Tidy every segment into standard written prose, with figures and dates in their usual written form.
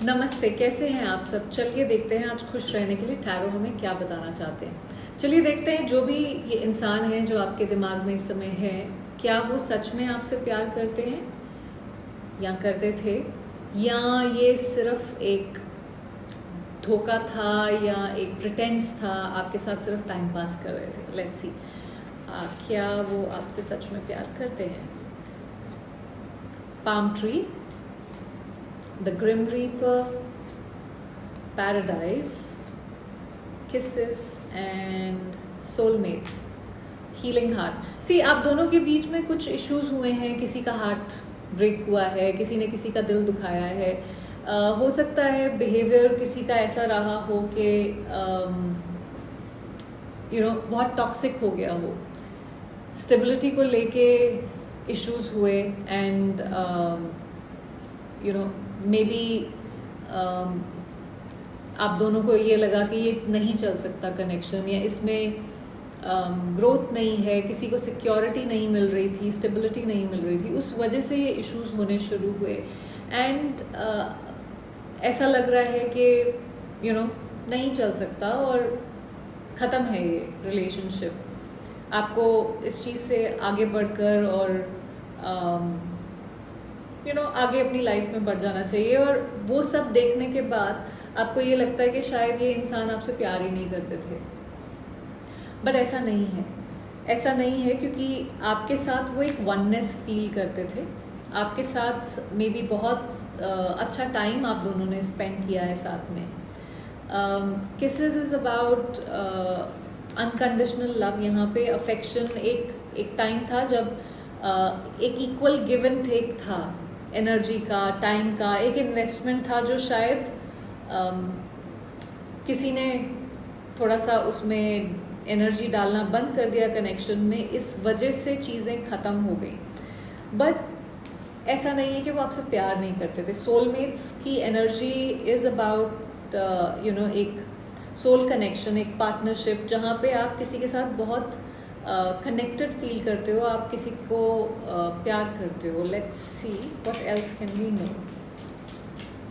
नमस्ते, कैसे हैं आप सब। चलिए देखते हैं आज खुश रहने के लिए टैरो हमें क्या बताना चाहते हैं। चलिए देखते हैं जो भी ये इंसान है जो आपके दिमाग में इस समय है, क्या वो सच में आपसे प्यार करते हैं या करते थे, या ये सिर्फ एक धोखा था या एक प्रिटेंस था, आपके साथ सिर्फ टाइम पास कर रहे थे। लेट्स सी क्या वो आपसे सच में प्यार करते हैं। Palm tree, The Grim Reaper, Paradise, Kisses and Soulmates, Healing Heart. See, आप दोनों के बीच में कुछ इश्यूज हुए हैं, किसी का हार्ट ब्रेक हुआ है, किसी ने किसी का दिल दुखाया है। हो सकता है बिहेवियर किसी का ऐसा रहा हो कि बहुत टॉक्सिक हो गया हो, स्टेबिलिटी को लेके इश्यूज हुए एंड मे बी आप दोनों को ये लगा कि ये नहीं चल सकता कनेक्शन, या इसमें ग्रोथ नहीं है, किसी को सिक्योरिटी नहीं मिल रही थी, स्टेबिलिटी नहीं मिल रही थी, उस वजह से ये इश्यूज होने शुरू हुए। एंड ऐसा लग रहा है कि नहीं चल सकता और ख़त्म है ये रिलेशनशिप। आपको इस चीज़ से आगे बढ़कर और आगे अपनी लाइफ में बढ़ जाना चाहिए। और वो सब देखने के बाद आपको ये लगता है कि शायद ये इंसान आपसे प्यार ही नहीं करते थे, बट ऐसा नहीं है। ऐसा नहीं है क्योंकि आपके साथ वो एक वननेस फील करते थे, आपके साथ मे बी बहुत अच्छा टाइम आप दोनों ने स्पेंड किया है साथ में। Kisses is about unconditional love. यहाँ पे अफेक्शन एक टाइम था जब एक इक्वल गिव एंड टेक था, एनर्जी का, टाइम का, एक इन्वेस्टमेंट था जो शायद किसी ने थोड़ा सा उसमें एनर्जी डालना बंद कर दिया कनेक्शन में, इस वजह से चीज़ें ख़त्म हो गई। बट ऐसा नहीं है कि वो आपसे प्यार नहीं करते थे। सोलमेट्स की एनर्जी इज़ अबाउट एक सोल कनेक्शन, एक पार्टनरशिप जहाँ पे आप किसी के साथ बहुत कनेक्टेड फील करते हो, आप किसी को प्यार करते हो। Let's see what else can we know,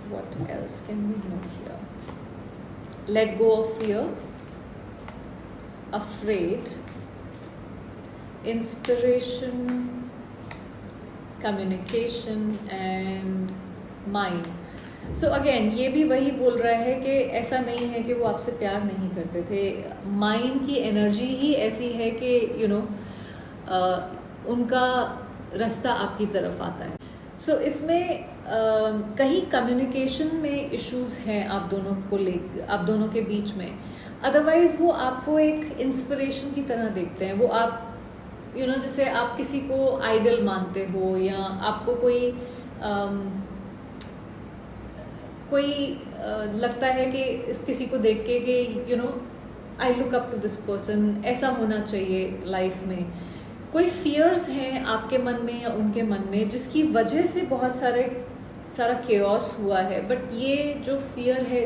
what else can we know here. Let go of fear, afraid, inspiration, communication and mind. So again ये भी वही बोल रहा है कि ऐसा नहीं है कि वो आपसे प्यार नहीं करते थे। माइंड की एनर्जी ही ऐसी है कि उनका रास्ता आपकी तरफ आता है। सो इसमें कहीं कम्युनिकेशन में इश्यूज हैं आप दोनों को आप दोनों के बीच में। अदरवाइज वो आपको एक इंस्पिरेशन की तरह देखते हैं। वो आप जैसे आप किसी को आइडल मानते हो, या आपको कोई लगता है कि इस किसी को देख के कि I look up to this person, ऐसा होना चाहिए लाइफ में। कोई फियर्स हैं आपके मन में या उनके मन में जिसकी वजह से बहुत सारा केओस हुआ है। बट ये जो फियर है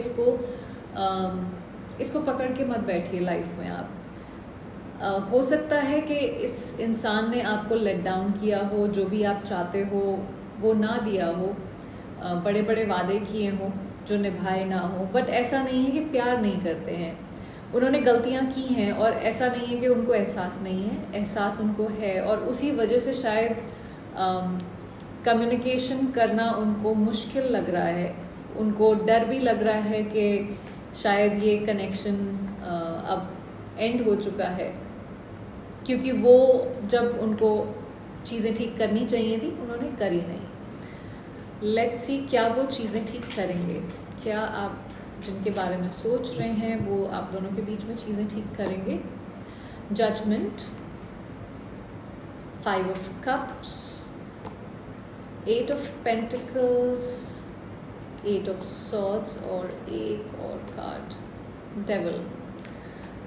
इसको पकड़ के मत बैठिए लाइफ में आप। हो सकता है कि इस इंसान ने आपको लेट डाउन किया हो, जो भी आप चाहते हो वो ना दिया हो, बड़े बड़े वादे किए हों जो निभाए ना हो। बट ऐसा नहीं है कि प्यार नहीं करते हैं, उन्होंने गलतियां की हैं और ऐसा नहीं है कि उनको एहसास नहीं है, एहसास उनको है। और उसी वजह से शायद कम्युनिकेशन करना उनको मुश्किल लग रहा है, उनको डर भी लग रहा है कि शायद ये कनेक्शन अब एंड हो चुका है, क्योंकि वो जब उनको चीज़ें ठीक करनी चाहिए थी उन्होंने करी नहीं। लेट्स सी क्या वो चीज़ें ठीक करेंगे, क्या आप जिनके बारे में सोच रहे हैं वो आप दोनों के बीच में चीज़ें ठीक करेंगे। Judgement, 5 of Cups, 8 of Pentacles, 8 of Swords और एक और कार्ड डेविल,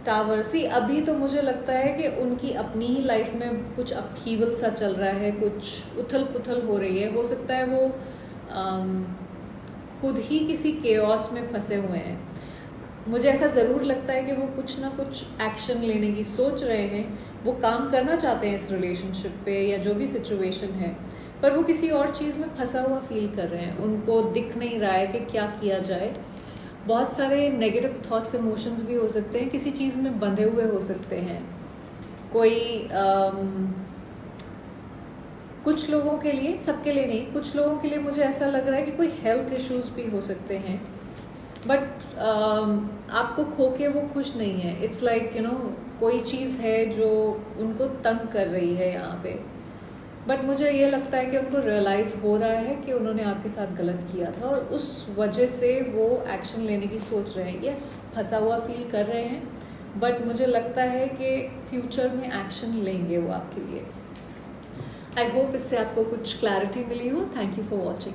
टावर। सी अभी तो मुझे लगता है कि उनकी अपनी ही लाइफ में कुछ अपहीवल सा चल रहा है, कुछ उथल पुथल हो रही है। हो सकता है वो खुद ही किसी केओस में फंसे हुए हैं। मुझे ऐसा ज़रूर लगता है कि वो कुछ ना कुछ एक्शन लेने की सोच रहे हैं, वो काम करना चाहते हैं इस रिलेशनशिप पे या जो भी सिचुएशन है, पर वो किसी और चीज़ में फंसा हुआ फील कर रहे हैं, उनको दिख नहीं रहा है कि क्या किया जाए। बहुत सारे नेगेटिव थॉट्स इमोशंस भी हो सकते हैं, किसी चीज़ में बंधे हुए हो सकते हैं। कोई कुछ लोगों के लिए, सबके लिए नहीं, कुछ लोगों के लिए मुझे ऐसा लग रहा है कि कोई हेल्थ इश्यूज भी हो सकते हैं, बट आपको खो के वो खुश नहीं है। इट्स लाइक कोई चीज़ है जो उनको तंग कर रही है यहाँ पे, बट मुझे ये लगता है कि उनको रियलाइज़ हो रहा है कि उन्होंने आपके साथ गलत किया था, और उस वजह से वो एक्शन लेने की सोच रहे हैं। यस, फंसा हुआ फील कर रहे हैं, बट मुझे लगता है कि फ्यूचर में एक्शन लेंगे वो आपके लिए। आई होप इससे आपको कुछ क्लैरिटी मिली हो। Thank you for watching.